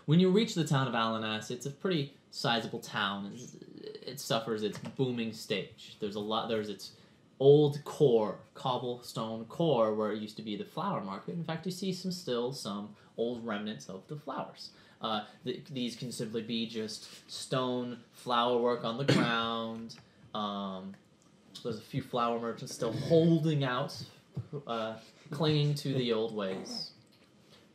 When you reach the town of Alanas, it's a pretty sizable town. It suffers its booming stage. There's its old core, cobblestone core, where it used to be the flower market. In fact, you see some old remnants of the flowers. These can simply be just stone flower work on the ground. There's a few flower merchants still holding out, clinging to the old ways.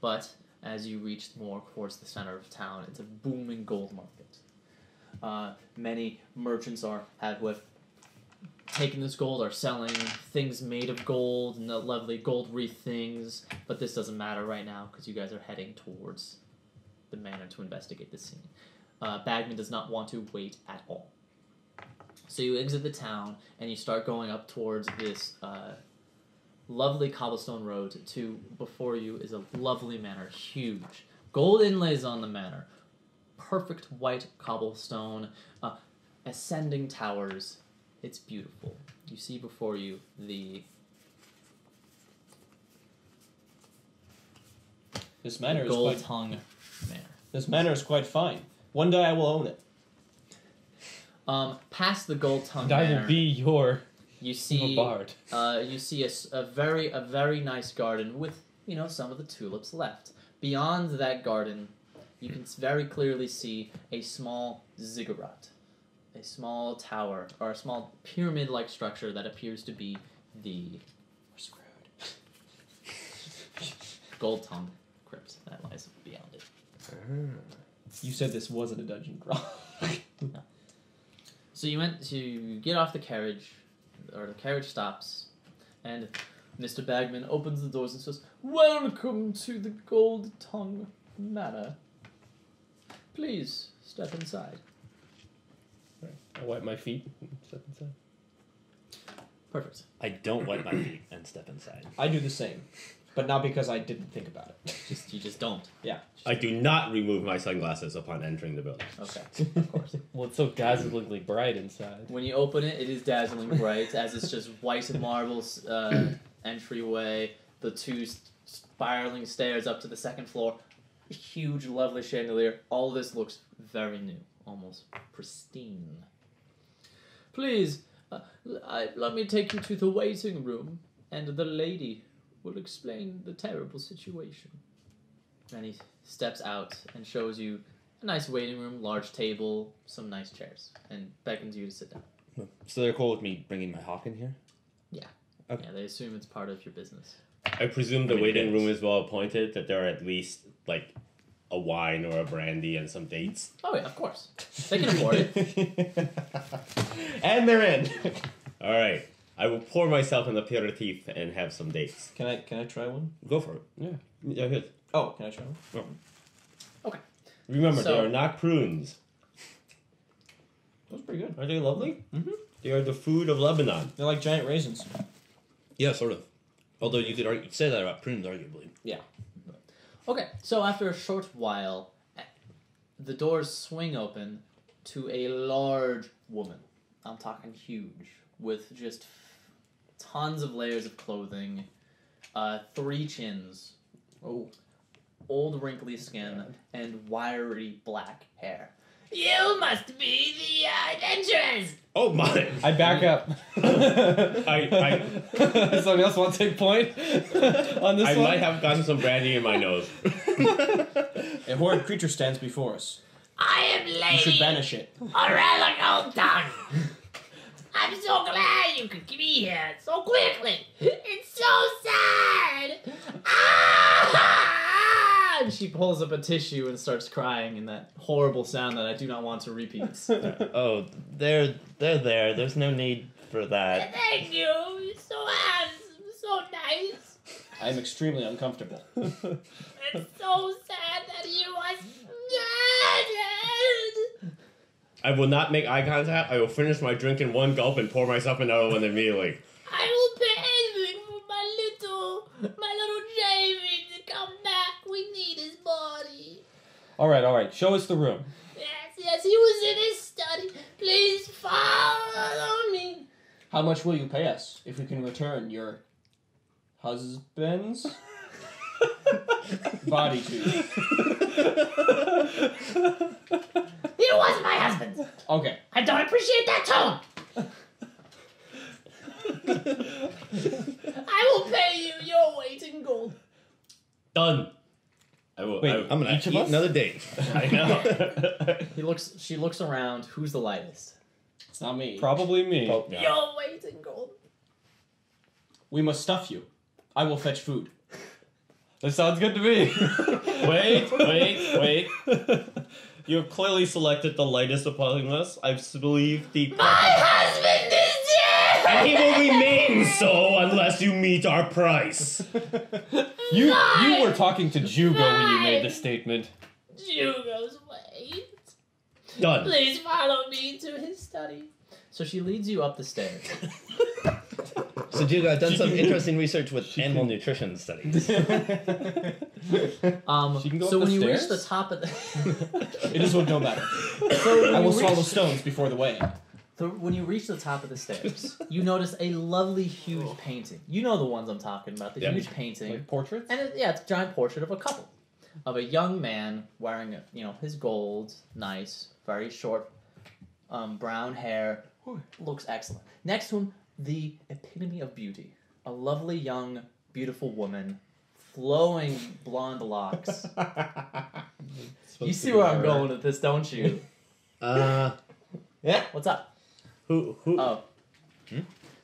But as you reach more towards the center of town, it's a booming gold market. Many merchants who have taken this gold are selling things made of gold and the lovely gold wreath things, but this doesn't matter right now because you guys are heading towards the manor to investigate the scene. Bagman does not want to wait at all. So you exit the town and you start going up towards this lovely cobblestone road. Before you is a lovely manor, huge. Gold inlays on the manor. Perfect white cobblestone, ascending towers. It's beautiful. You see before you This manor is gold tongue manor. This manor is quite fine. One day I will own it. Past the gold tongue And I manor, will be your you see bard. you see a very nice garden with some of the tulips left. Beyond that garden, you can very clearly see a small ziggurat, a small tower or a small pyramid-like structure that appears to be the gold tongue crypt that lies beyond it. You said this wasn't a dungeon crawl. No. So you get off the carriage, or the carriage stops, and Mr. Bagman opens the doors and says, "Welcome to the Gold Tongue Manor. Please step inside." I wipe my feet and step inside. Perfect. I don't wipe my feet and step inside. I do the same, but not because I didn't think about it. You just don't. Yeah. I do not remove my sunglasses upon entering the building. Okay, of course. Well, it's so dazzlingly bright inside. When you open it, it is dazzling bright, as it's just white marble entryway, the two spiraling stairs up to the second floor, huge, lovely chandelier. All this looks very new, almost pristine. Please, let me take you to the waiting room, and the lady will explain the terrible situation. And he steps out and shows you a nice waiting room, large table, some nice chairs, and beckons you to sit down. So they're cool with me bringing my hawk in here? Yeah. Okay. Yeah, they assume it's part of your business. I presume the Many waiting days. room is well appointed, that there are at least, like, a wine or a brandy and some dates. Oh, yeah, of course. They can afford it. And they're in. All right. I will pour myself an aperitif and have some dates. Can I try one? Go for it. Yeah, good. Oh, can I try one? Okay. Remember, So- they are not prunes. That was pretty good. Are they lovely? Mm-hmm. They are the food of Lebanon. They're like giant raisins. Yeah, sort of. Although you could say that about prunes, arguably. Yeah. Okay, so after a short while, the doors swing open to a large woman. I'm talking huge, with just tons of layers of clothing, 3 chins, old wrinkly skin, and wiry black hair. You must be the adventurers! Oh my! I back up. I Does someone else want to take point on this one? might have gotten some brandy in my nose. A horrid creature stands before us. I am You Lady should banish it. Aurelia Gold Tongue. I'm so glad you could be here so quickly. It's so sad. Ah! And she pulls up a tissue and starts crying in that horrible sound that I do not want to repeat. Oh, they're there. There's no need for that. Thank you. You're so handsome, so nice. I am extremely uncomfortable. It's so sad that you was dead. I will not make eye contact. I will finish my drink in one gulp and pour myself another one immediately. I will pay anything for my little Jamie to come back. We need his body. All right. Show us the room. Yes, he was in his study. Please follow me. How much will you pay us if we can return your husband's body to you? He was my husband. Okay. I don't appreciate that tone. I will pay you your weight in gold. Done. I will. Wait, I, I'm gonna Each of eat us? another date. I know. She looks around. Who's the lightest? It's not me. Probably me. Oh, yeah. Your weight in gold. We must stuff you. I will fetch food. That sounds good to me. Wait. You have clearly selected the lightest among us. I believe the. My husband is dead. And he will remain so unless you meet our price. You were talking to Jugo when you made the statement. Jugo's weight. Done. Please follow me to his study. So she leads you up the stairs. So, Jugo, I've done some interesting research with animal nutrition studies. She can go So up when the you reach stairs? the top of the It is what no matter. so when I you will reach- swallow stones before the way. So when you reach the top of the stairs, you notice a lovely, huge painting. You know the ones I'm talking about. The Yeah. huge painting, Like portraits? and it's a giant portrait of a couple, of a young man wearing his gold, nice, very short, brown hair, looks excellent. Next to him, the epitome of beauty, a lovely young, beautiful woman, flowing blonde locks. You see where I'm going with this, don't you? Yeah. What's up? Who? Oh. Are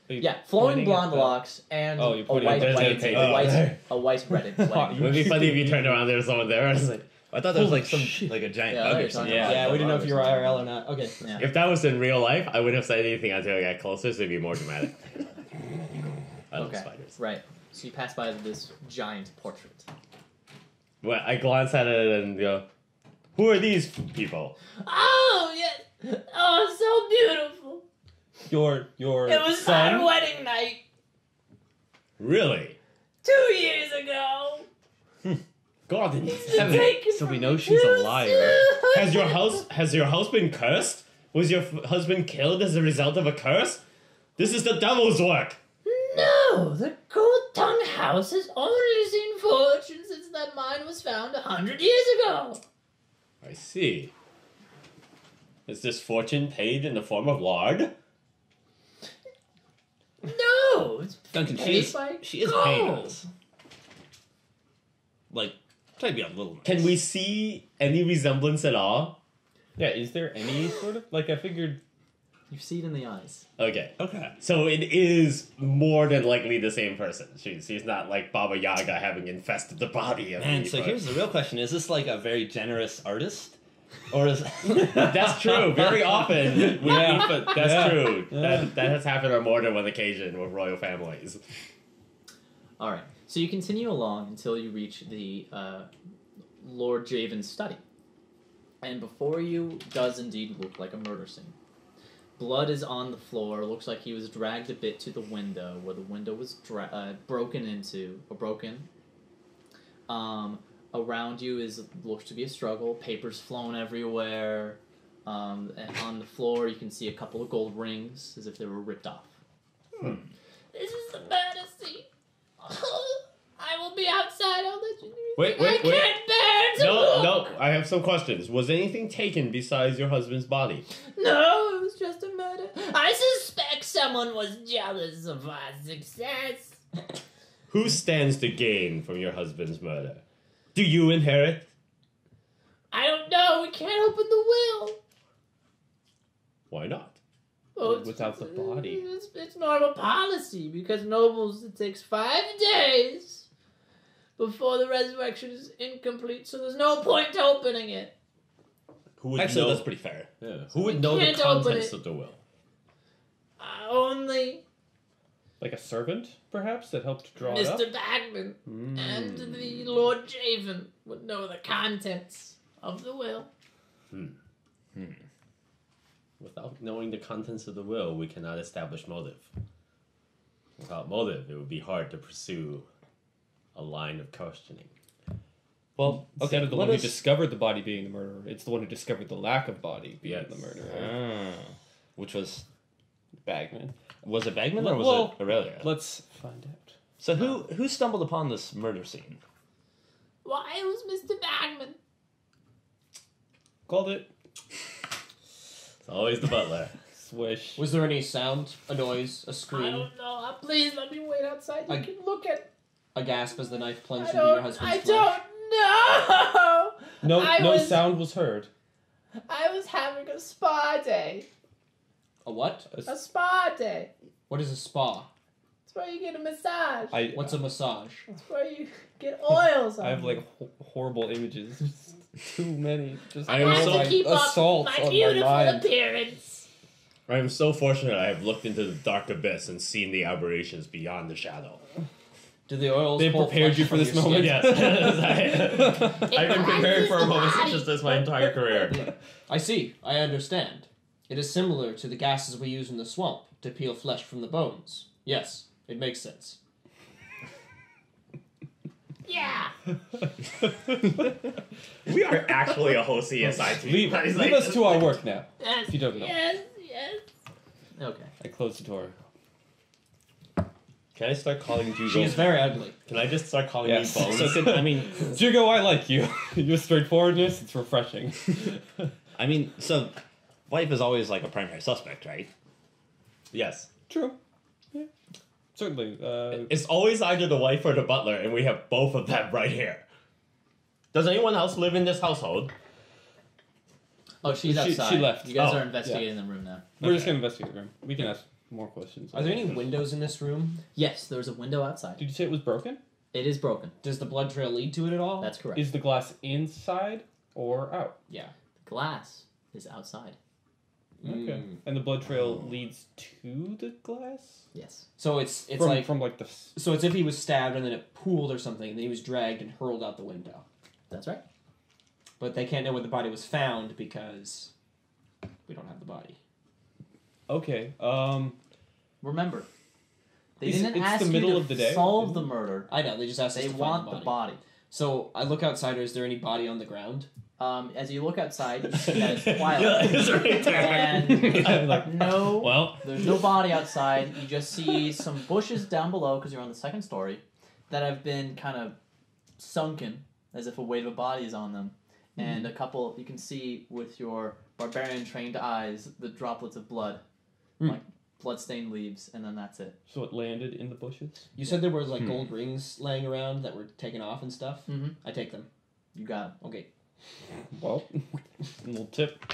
you Yeah, flowing pointing blonde at the- locks and Oh, you're a pointing white at the wedding, painting. a white wedding. It would be funny if you turned around there was someone there. I was like, I thought there was like Holy some shit. like a giant Yeah, bug you're or something. talking about- Yeah, we didn't know if you were IRL or not. Okay. Yeah. if that was in real life, I wouldn't have said anything until I got closer, so it'd be more dramatic. I love Okay. spiders. Right. So you pass by this giant portrait. Well, I glance at it and go, "Who are these people?" Oh, yes. Oh, so beautiful. Your It was son? my wedding night Really? 2 years ago. God in He's heaven. taken so we from know me she's a too liar. soon. Has your house been cursed? Was your husband killed as a result of a curse? This is the devil's work. No, the Gold Tongue House has only seen fortune since that mine was found 100 years ago. I see. Is this fortune paid in the form of lard? No, it's Duncan, paid by she is paying gold. us. Like, try to be a little nice. Can we see any resemblance at all? Yeah, is there any sort of like I figured You see it in the eyes. Okay. Okay. So it is more than likely the same person. She's not like Baba Yaga having infested the body of Man, me, so but- here's the real question. Is this like a very generous artist? Or is That's true. Very often, Yeah. but that's Yeah. true. Yeah. That has happened on more than one occasion with royal families. All right. So you continue along until you reach the Lord Javen's study, and before you does indeed look like a murder scene. Blood is on the floor. Looks like he was dragged a bit to the window, where the window was broken into or broken. Around you looks to be a struggle. Papers flown everywhere. And on the floor, you can see a couple of gold rings, as if they were ripped off. This is the murder scene. I will be outside. I'll let you do Wait, I wait, wait. can't bear to No, look. no. I have some questions. Was anything taken besides your husband's body? No, it was just a murder. I suspect someone was jealous of our success. Who stands to gain from your husband's murder? Do you inherit? I don't know. We can't open the will. Why not? Oh, Without the body. It's normal policy because nobles, it takes 5 days before the resurrection is incomplete, so there's no point opening it. Who would Actually, know? that's pretty fair. Yeah. Who would know the can't open contents it. of the will? Only like a servant, perhaps, that helped draw it up? Mr. Bagman and the Lord Javen would know the contents of the will. Without knowing the contents of the will, we cannot establish motive. Without motive, it would be hard to pursue a line of questioning. Well, Instead okay, of the let one us... who discovered the body being the murderer, it's the one who discovered the lack of body being Yes. the murderer. Ah, which was... Bagman. Was it Bagman or was Well, it Aurelia? Let's find out. So who stumbled upon this murder scene? Why, it was Mr. Bagman. Called it. It's always the butler. Swish. Was there any sound? A noise? A I scream? don't know. Please let me wait outside. You I- can look at. A gasp as the knife plunged I into your don't. husband's I flesh? don't know. No sound was heard. I was having a spa day. A what? A spa day. What is a spa? It's where you get a massage. What's a massage? It's where you get oils on. I have you. like horrible images. Just too many. Just I I am have so to keep up assaults my on beautiful my mind. appearance. I am so fortunate I have looked into the dark abyss and seen the aberrations beyond the shadow. Do the oils They pull prepared flesh you for from this your moment? skin? Yes. I've been preparing for a moment such as this my entire career. I see. I understand. It is similar to the gases we use in the swamp to peel flesh from the bones. Yes, it makes sense. Yeah. We are actually a whole CSI team. Leave us to our work now. Yes. If you don't know. Yes. Yes. Okay. I closed the door. Can I start calling you? She is very ugly. Can I just start calling Yes. you Bones? So could, I mean, Jugo, I like you. Your straightforwardness, it's refreshing. so wife is always like a primary suspect, right? Yes. True. Yeah. Certainly. It's always either the wife or the butler, and we have both of them right here. Does anyone else live in this household? Oh, she's She outside. left. You guys Oh, are investigating the room now. We're just gonna investigate the room. We can ask more questions. Are there any windows in this room? Yes, there's a window outside. Did you say it was broken? It is broken. Does the blood trail lead to it at all? That's correct. Is the glass inside or out? Yeah. The glass is outside. Okay. And the blood trail leads to the glass? Yes. So it's from like the so it's if he was stabbed and then it pooled or something, and then he was dragged and hurled out the window. That's right. But they can't know where the body was found because we don't have the body. Okay. Remember, they It's didn't the ask middle you to of the day, solve isn't the it? murder. I know, they just asked us They to want find the body. So I look outside, is there any body on the ground? As you look outside, you see that it's twilight. it's right there. And no, Well, there's no body outside. You just see some bushes down below because you're on the second story that have been kind of sunken as if a weight of a body is on them. And a couple, you can see with your barbarian trained eyes the droplets of blood, like blood-stained leaves, and then that's it. so it landed in the bushes? You said there was like gold rings laying around that were taken off and stuff. Mm-hmm. I take them. You got it. Okay. Well, a little tip.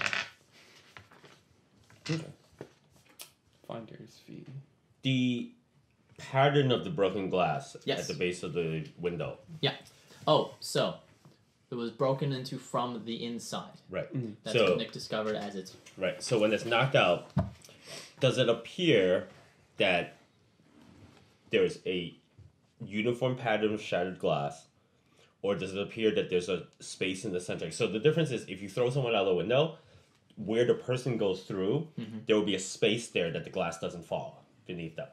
Okay. Finder's fee. The pattern of the broken glass Yes. at the base of the window. Oh, so it was broken into from the inside. Right. That's So what Nick discovered as it's. right. So when it's knocked out, does it appear that there's a uniform pattern of shattered glass, or does it appear that there's a space in the center? So the difference is if you throw someone out the window, where the person goes through, there will be a space there that the glass doesn't fall beneath them.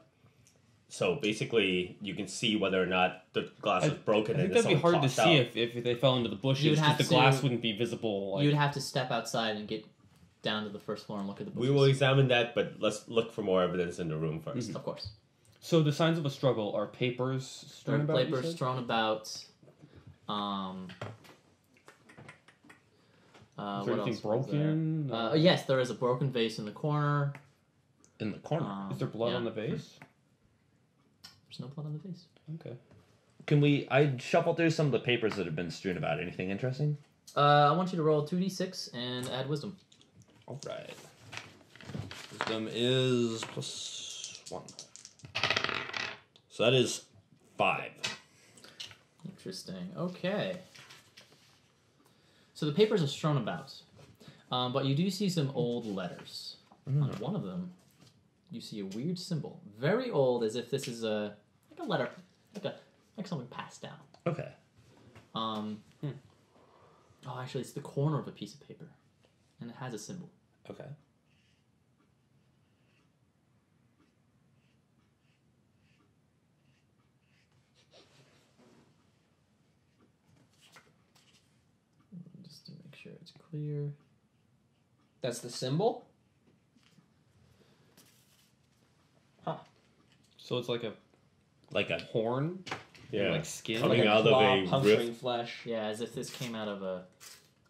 So basically, you can see whether or not the glass is broken. I think and that'd be someone hard to tossed see out. if they fell into the bushes You'd because have the to- glass wouldn't be visible. Like, You'd have to step outside and get down to the first floor and look at the bushes. We will examine that, but let's look for more evidence in the room first. Of course. So the signs of a struggle are papers There strewn are about. you papers said? thrown about. Is What there anything else was broken? there? Yes, there is a broken vase in the corner. In the corner. Is there blood yeah. on the vase? There's no blood on the vase. Okay. Can we? I shuffle through some of the papers that have been strewn about. Anything interesting? I want you to roll 2d6 and add wisdom. All right. Wisdom is +1. So that is 5. Interesting. Okay. So the papers are strewn about, but you do see some old letters. On one of them, you see a weird symbol, very old, as if this is a letter, like something passed down. Okay. Oh, actually, it's the corner of a piece of paper, and it has a symbol. Okay. Just to make sure it's clear. That's the symbol? So it's like a Like a horn, Yeah. like skin. Coming Like a out of claw a puncturing rift. flesh. Yeah, as if this came out of a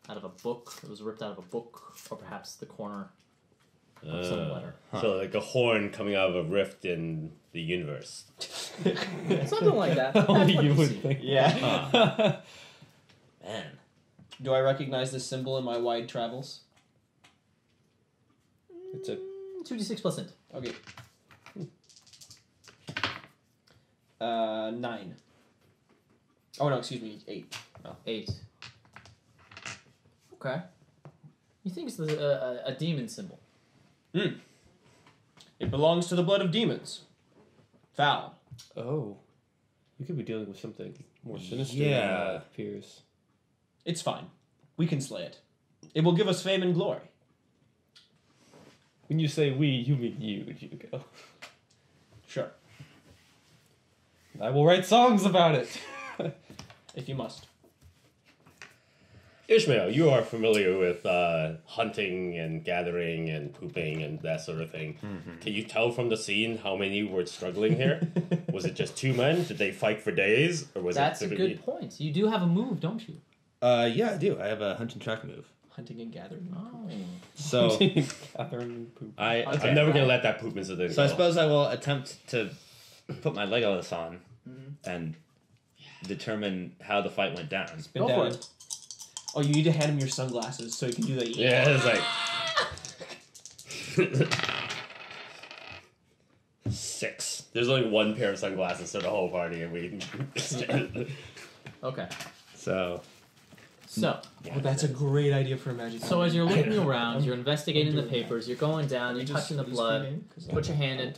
out of a book. It was ripped out of a book, or perhaps the corner of some letter. So like a horn coming out of a rift in the universe. Something like that. That's Only what you would see. think. Yeah. Man. Do I recognize this symbol in my wide travels? It's a 2d6 plus int. Okay. 9. Oh no, excuse me, 8. 8. Okay. You think it's a demon symbol? It belongs to the blood of demons. Foul. oh, you could be dealing with something more sinister. Yeah. than that appears. It's fine. We can slay it. It will give us fame and glory. When you say we, you mean you, Jugo. Sure, I will write songs about it. if you must. Ishmael, you are familiar with hunting and gathering and pooping and that sort of thing. Can you tell from the scene how many were struggling here? Was it just 2 men? Did they fight for days, or was That's it? a typically- good point. You do have a move, don't you? Yeah, I do. I have a hunt and track move. Hunting and gathering. Oh. So Catherine poop. I'm never gonna let that poop incident So I go. suppose I will attempt to put my Legolas on and determine how the fight went down. Been Go for down. it. Oh, you need to hand him your sunglasses so you can do that. Yeah, it's like 6. There's only 1 pair of sunglasses for the whole party, and we. Okay. So So, Oh, that's a great idea for a magic. so as you're looking around, you're investigating the papers, you're going down, you're touching the blood, put your hand in,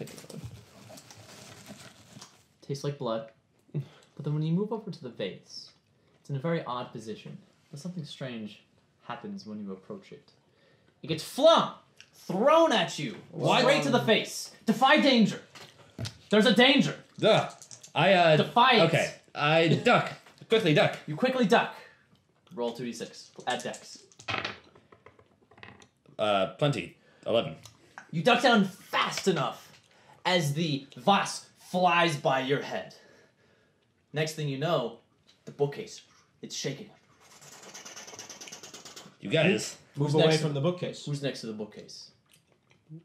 tastes like blood. But then when you move over to the vase, it's in a very odd position. But something strange happens when you approach it. It gets flung, thrown at you, straight to the face. Defy danger. There's a danger. duh. I Defy it. Okay. I duck. Quickly duck. You quickly duck. Roll 2d6. Add dex. Plenty. 11. You duck down fast enough as the vase flies by your head. Next thing you know, the bookcase, it's shaking. You guys. Move Who's away next? from the bookcase. Who's next to the bookcase?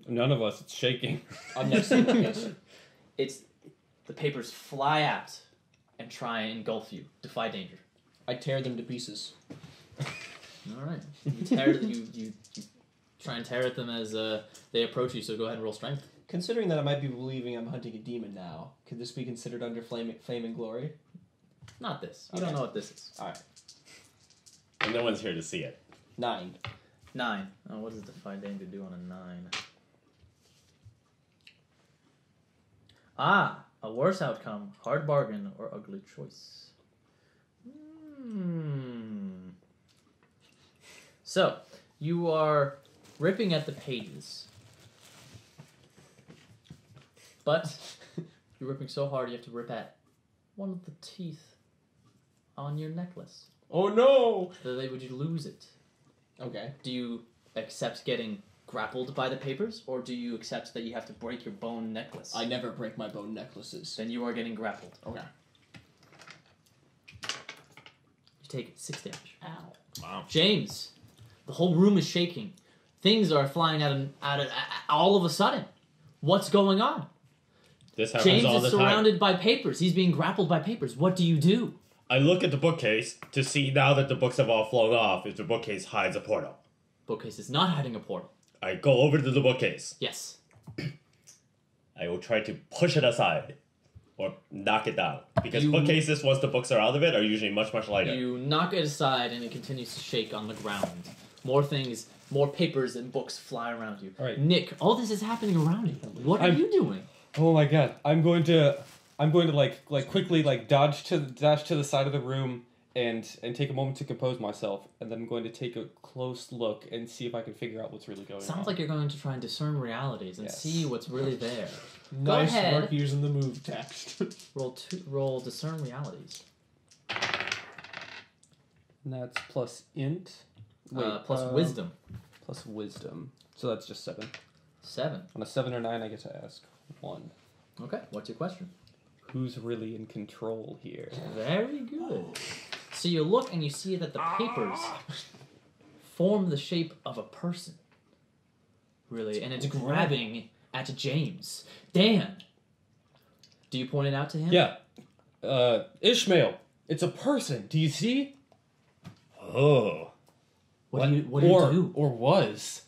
None of us. It's shaking. I'm next to the bookcase. It's the papers fly out and try and engulf you. Defy danger. I tear them to pieces. All right. You tear. you try and tear at them as they approach you. So go ahead and roll strength. Considering that I might be believing I'm hunting a demon now, could this be considered under fame and glory? Not this. You Okay. don't know what this is. All right. And no one's here to see it. 9. 9. Oh, what does defy danger do on a 9? Ah, a worse outcome, hard bargain, or ugly choice. So, you are ripping at the pages. But you're ripping so hard you have to rip at one of the teeth on your necklace. Oh no! Would you lose it? Okay. Do you accept getting grappled by the papers, or do you accept that you have to break your bone necklace? I never break my bone necklaces. Then you are getting grappled. Okay. You take 6 damage. Ow. Wow. James, the whole room is shaking. Things are flying out of all of a sudden. What's going on? This happens James all is the time. surrounded by papers. He's being grappled by papers. What do you do? I look at the bookcase to see now that the books have all flown off if the bookcase hides a portal. Bookcase is not hiding a portal. I go over to the bookcase. Yes. I will try to push it aside or knock it down. Because You- bookcases, once the books are out of it, are usually much, much lighter. You knock it aside and it continues to shake on the ground. More things, more papers and books fly around you. All right. Nick, all this is happening around you. What are I'm- you doing? Oh my god! I'm going to like quickly like dash to the side of the room and take a moment to compose myself, and then I'm going to take a close look and see if I can figure out what's really going on. Sounds like you're going to try and discern realities and Yes. see what's really there. Nice ahead. work using the move text. Roll discern realities. And that's plus int. Plus wisdom. Plus wisdom. So that's just 7. 7. On a 7 or 9, I get to ask 1. Okay, what's your question? Who's really in control here? Very good. So you look and you see that the papers form the shape of a person. Really, and it's grabbing at James. Dan, do you point it out to him? Yeah. Ishmael, it's a person. Do you see? Oh. What do you do? Or was.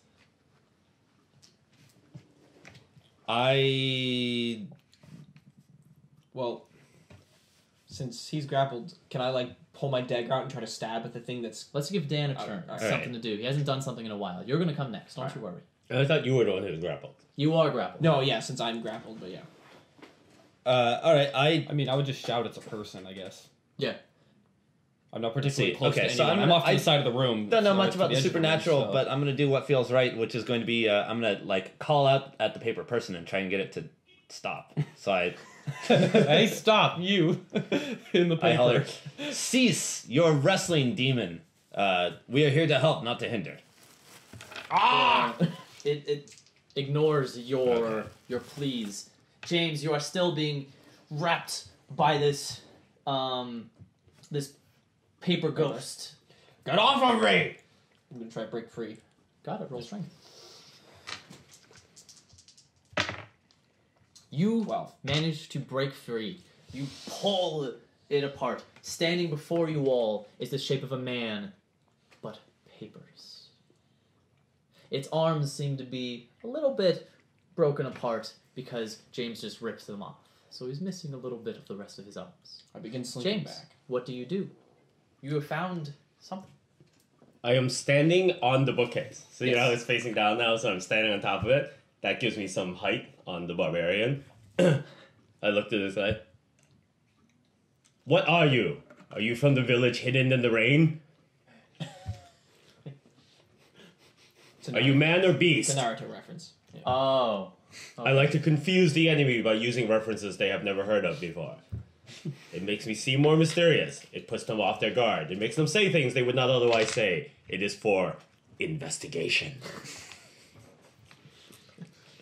Well, since he's grappled, can I like pull my dagger out and try to stab at the thing that's? Let's give Dan a turn. All right. Something to do. He hasn't done something in a while. You're gonna come next. Don't you worry. I thought you were the one who was grappled. You are grappled. No, yeah, since I'm grappled, but yeah. All right. I mean, I would just shout it's a person, I guess. Yeah. I'm not particularly close okay, to so anyone. I'm off to the side of the room. Don't know so much to about the edge of room, supernatural, so- but I'm gonna do what feels right, which is going to be I'm gonna like call out at the paper person and try and get it to stop. So I Hey, stop, you! In the I paper. holler, cease your wrestling demon. We are here to help, not to hinder. It ignores your pleas. James, you are still being wrapped by this this paper ghost. Get off of me! I'm gonna try to break free. Got it. Roll strength. You 12. manage to break free. You pull it apart. Standing before you all is the shape of a man, but papers. Its arms seem to be a little bit broken apart because James just rips them off. So he's missing a little bit of the rest of his arms. I begin slinking James, back. what do? You have found something. I am standing on the bookcase. So you Yes. know how it's facing down now, so I'm standing on top of it. That gives me some height on the barbarian. I looked at this guy. What are you? Are you from the village hidden in the rain? Are you man or It's beast? a Naruto reference. Yeah. Oh. I like to confuse the enemy by using references they have never heard of before. It makes me seem more mysterious. It puts them off their guard. It makes them say things they would not otherwise say. It is for investigation.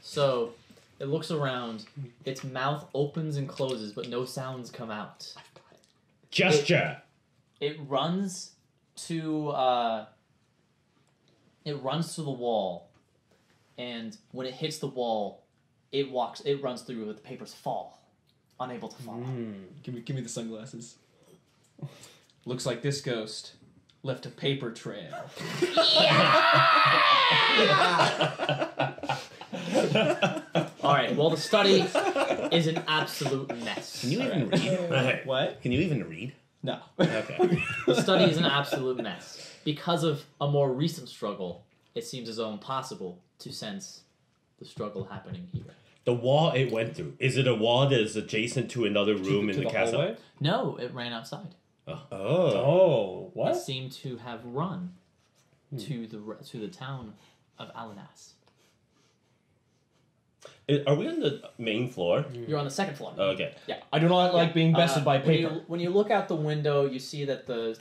So, it looks around. Its mouth opens and closes, but no sounds come out. Gesture. It runs to the wall, and when it hits the wall, it runs through it. The papers fall, unable to follow. Give me the sunglasses. Looks like this ghost left a paper trail. All right. Well, the study is an absolute mess. Can you even read? What? Can you even read? No. Okay. The study is an absolute mess because of a more recent struggle. It seems as though impossible to sense the struggle happening here. The wall it went through. Is it a wall that is adjacent to another room in to the castle? hallway? No, it ran outside. Oh. Oh, It what? seemed to have run to the town of Alanas. Are we on the main floor? You're on the second floor. Okay. Yeah. I do not like being bested by when paper. when you look out the window, you see that the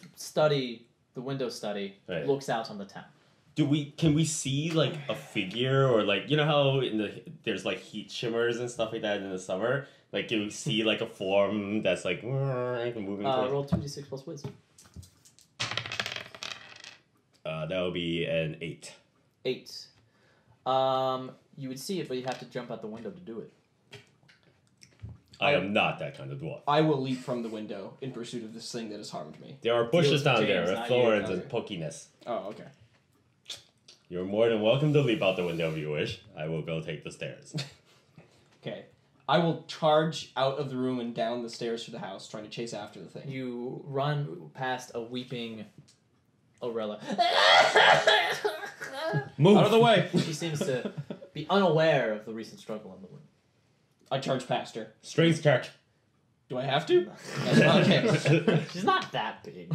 window study, Right. looks out on the town. Can we see like a figure or like, you know how there's like heat shimmers and stuff like that in the summer? Like, can we see like a form that's like moving towards? Roll 2d6 plus wisdom. That would be an 8. 8. You would see it, but you have to jump out the window to do it. I am not that kind of dwarf. I will leap from the window in pursuit of this thing that has harmed me. There are bushes down James, there with not thorns you. and pokiness. Oh, okay. You're more than welcome to leap out the window if you wish. I will go take the stairs. Okay. I will charge out of the room and down the stairs to the house, trying to chase after the thing. You run past a weeping Aurella. Move. Out of the way! She seems to be unaware of the recent struggle in the room. I charge past her. Strength check. Do I have to? Okay. She's not that big.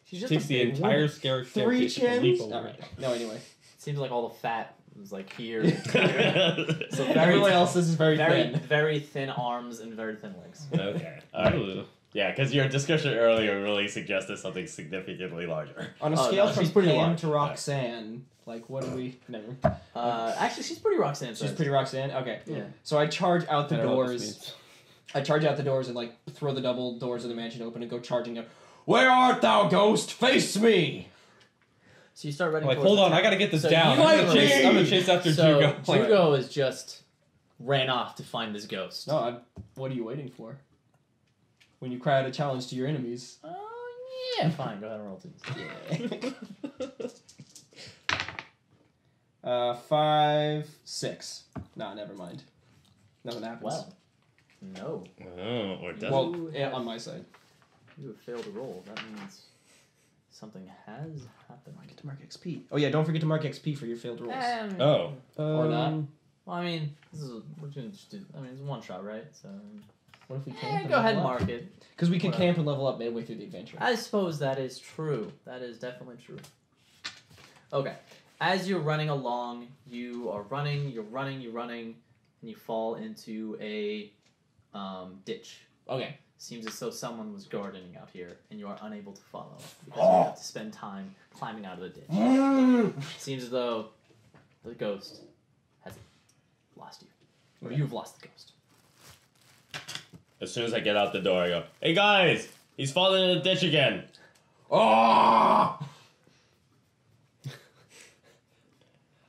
She's just Takes a the big entire woman. scare 3 staircase to leap chins? over. Alright. No, anyway. Seems like all the fat was like here. So very Everyone else is very very thin. very thin arms and very thin legs. Okay. All right. Ooh. Yeah, because your discussion earlier really suggested something significantly larger. On a Oh, scale no, from she's pretty Pam large. to Roxanne, like, what do we... Never. Actually, she's pretty Roxanne. She's size. pretty Roxanne? Okay. Yeah. So I charge out the I don't know what this doors. means. I charge out the doors and, like, throw the double doors of the mansion open and go charging up. Where art thou, ghost? Face me! So you start running. Like, towards hold the on, town. I gotta get this So down. you I'm are gonna chase after So Jugo. Jugo is just ran off to find this ghost. No, what are you waiting for? When you cry out a challenge to your enemies. Oh yeah, fine. Go ahead and roll 2. 5, 6. Nah, never mind. Nothing happens. Well, no. Oh, or does Well, You yeah, have- on my side. You have failed to roll. That means something has happened. Get to mark XP. Oh yeah, don't forget to mark XP for your failed rolls. Oh. Or not. Well, I mean, we're gonna just do. I mean, it's one shot, right? So What if we camp? go ahead and mark it. Because we can Whatever. camp and level up midway through the adventure. I suppose that is true. That is definitely true. Okay. As you're running along, you are running, you're running, and you fall into a ditch. Okay. Seems as though someone was gardening out here, and you are unable to follow because you have to spend time climbing out of the ditch. Seems as though the ghost has lost you, or you've lost the ghost. As soon as I get out the door, I go, "Hey guys, he's falling in the ditch again." Oh!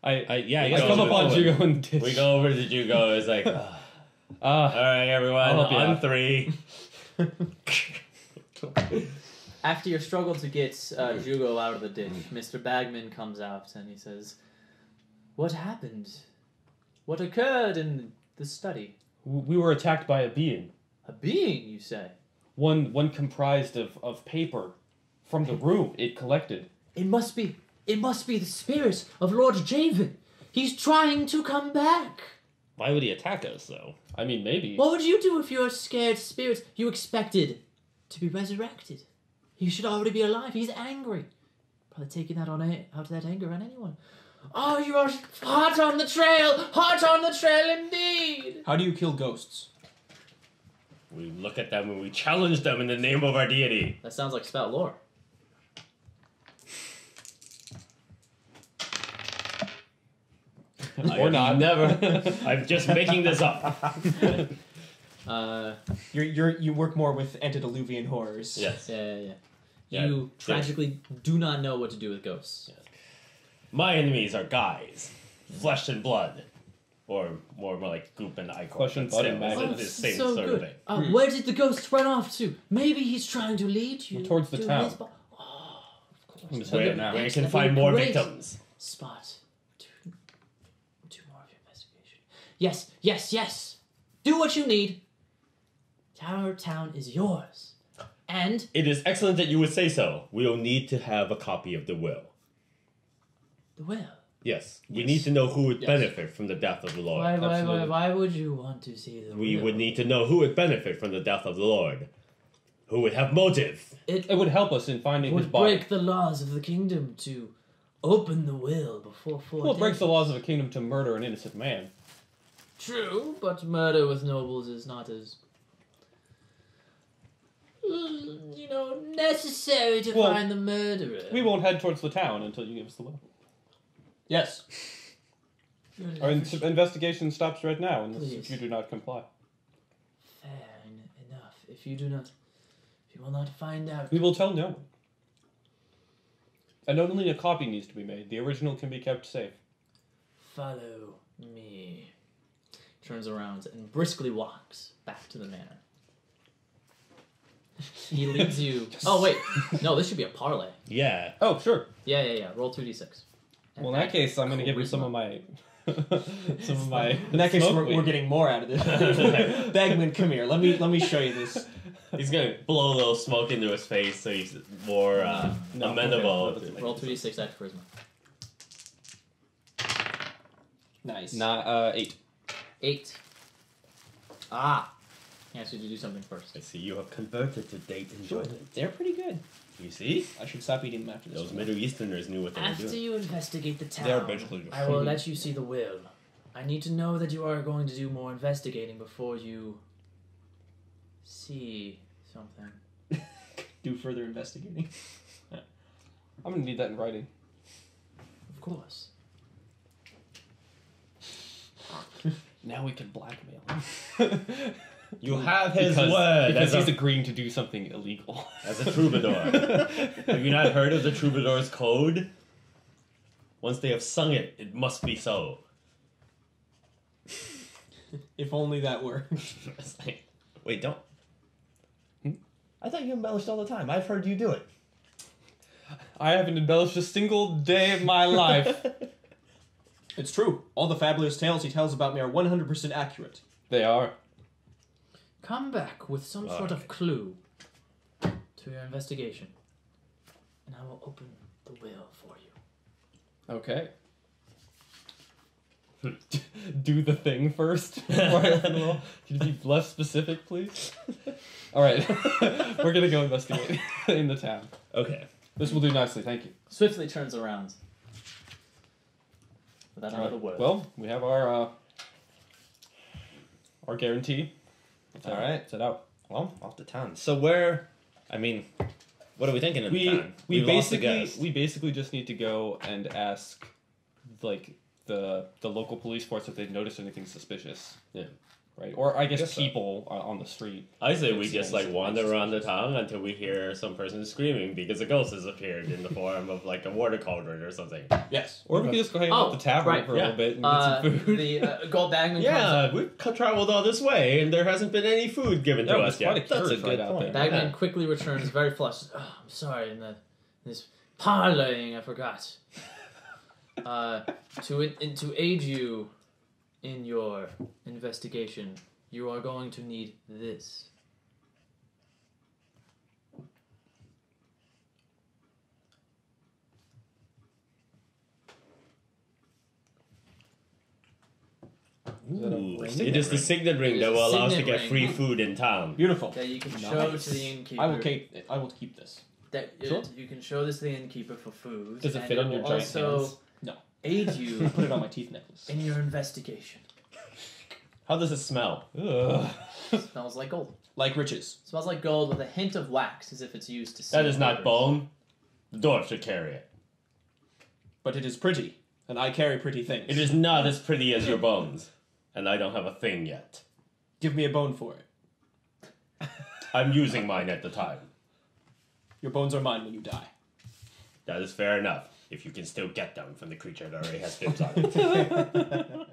I I guess come I'll up on do it. Jugo in the ditch. We go over to Jugo. It's like, all right, everyone, I'll help you on out. 3. After your struggle to get Jugo out of the ditch, Mr. Bagman comes out and he says, "What happened? What occurred in the study? We were attacked by a being. A being, you say? One comprised of paper from the room it collected. It must be the spirit of Lord Javen. He's trying to come back. Why would he attack us, though? I mean, maybe. What would you do if you're a scared spirit you expected to be resurrected? He should already be alive. He's angry. Probably taking that out that anger on anyone. Oh, you are hot on the trail. Hot on the trail indeed. How do you kill ghosts? We look at them and we challenge them in the name of our deity. That sounds like spout lore. Or not. Never. I'm just making this up. You work more with antediluvian horrors. Yes. Yeah. Yeah, You tragically do not know what to do with ghosts. My enemies are guys, flesh and blood, or more like goop and ichor. Flesh and but blood and still, maggots. it's the same so sort good. of thing. Where did the ghost run off to? Maybe he's trying to lead you Towards the to town. his Oh, of course. I'm just Where, heading now. where you can That'd be find more great. victims. Spot. Do more of your investigation. Yes. Do what you need. Tower Town is yours. And It is excellent that you would say so. We will need to have a copy of the will. the will. Yes, we need to know who would Yes. benefit from the death of the Lord. Why would you want to see the We will? would need to know who would benefit from the death of the Lord. Who would have motive. It would help us in finding his Would body. break the laws of the kingdom to open the will before 4 Well, it breaks days. the laws of a kingdom to murder an innocent man. True, but murder with nobles is not as necessary to Well, find the murderer. We won't head towards the town until you give us the will. Yes. Our investigation stops right now unless if Please. you do not comply. Fair enough. If you will not find out. We will tell no one. And only a copy needs to be made. The original can be kept safe. Follow me. Turns around and briskly walks back to the manor. He leads you. Oh wait, no, this should be a parlay. Yeah. Oh, sure. Yeah. Roll 2d6. Well, in that case, I'm going to give you some of my... some of my... In that case, smoke we're weed. getting more out of this. Bagman, come here. Let me show you this. He's gonna blow a little smoke into his face so he's more No, amenable. okay, to- Roll 2d6 add charisma. Nice. 8. 8. Ah. He asked you to do something first. I see you have converted to date enjoyment. They're pretty good. You see? I should stop eating them after this. Those one. Middle Easterners knew what they were After doing. you investigate the town, They're basically just I will let you see the will. I need to know that you are going to do more investigating before you see something. Do further investigating. I'm going to need that in writing. Of course. Now we can blackmail him. You have his because, word because as he's a, agreeing to do something illegal. as a troubadour. Have you not heard of the troubadour's code? Once they have sung it, it must be so. If only that were. It's like, Wait, don't. I thought you embellished all the time. I've heard you do it. I haven't embellished a single day of my life. It's true. All the fabulous tales he tells about me are 100% accurate. They are. Come back with some sort of clue to your investigation, and I will open the will for you. Okay. Do the thing first before I open the will. Can you be less specific, please? All right. We're going to go investigate in the town. okay. This will do nicely, thank you. Swiftly turns around. Without another word. Well, we have our guarantee. All right. Set out. Well, off to town. So where? I mean, what are we thinking of the town? We lost the guest. basically just need to go and ask, like, the local police force if they've noticed anything suspicious. Yeah. Right. Or I guess Guess so. people on the street. I say we It's just almost like wander suspicious. around the town until we hear some person screaming because a ghost has appeared in the form of like a water cauldron or something. Yes. Or we can just go hang out at the tavern right, for a yeah. little bit and get some food. The Gold Bagman comes Yeah, up. we've traveled all this way and there hasn't been any food given That to was us quite yet. a That's a curve good right out point. there. Bagman Yeah. quickly returns, very flushed. Oh, I'm sorry, in this parleying, I forgot. To aid you in your investigation, you are going to need this. Ooh, ring? it is the signet ring It that is will a allow us to signet get ring. free food in town. Beautiful. That you can Nice. show to the innkeeper. I will keep this. That Sure. you can show this to the innkeeper for food. Does it and fit on your will giant also hands? No. aid you Put it on my teeth necklace. in your investigation. How does it smell? Ugh. Smells like gold. Like riches. Smells like gold with a hint of wax, as if it's used to. That seal is not papers. bone. The dwarf should carry it. But it is pretty. And I carry pretty things. It is not as pretty as your bones. And I don't have a thing yet. Give me a bone for it. I'm using mine at the time. Your bones are mine when you die. That is fair enough. If you can still get them from the creature that already has bibs on it.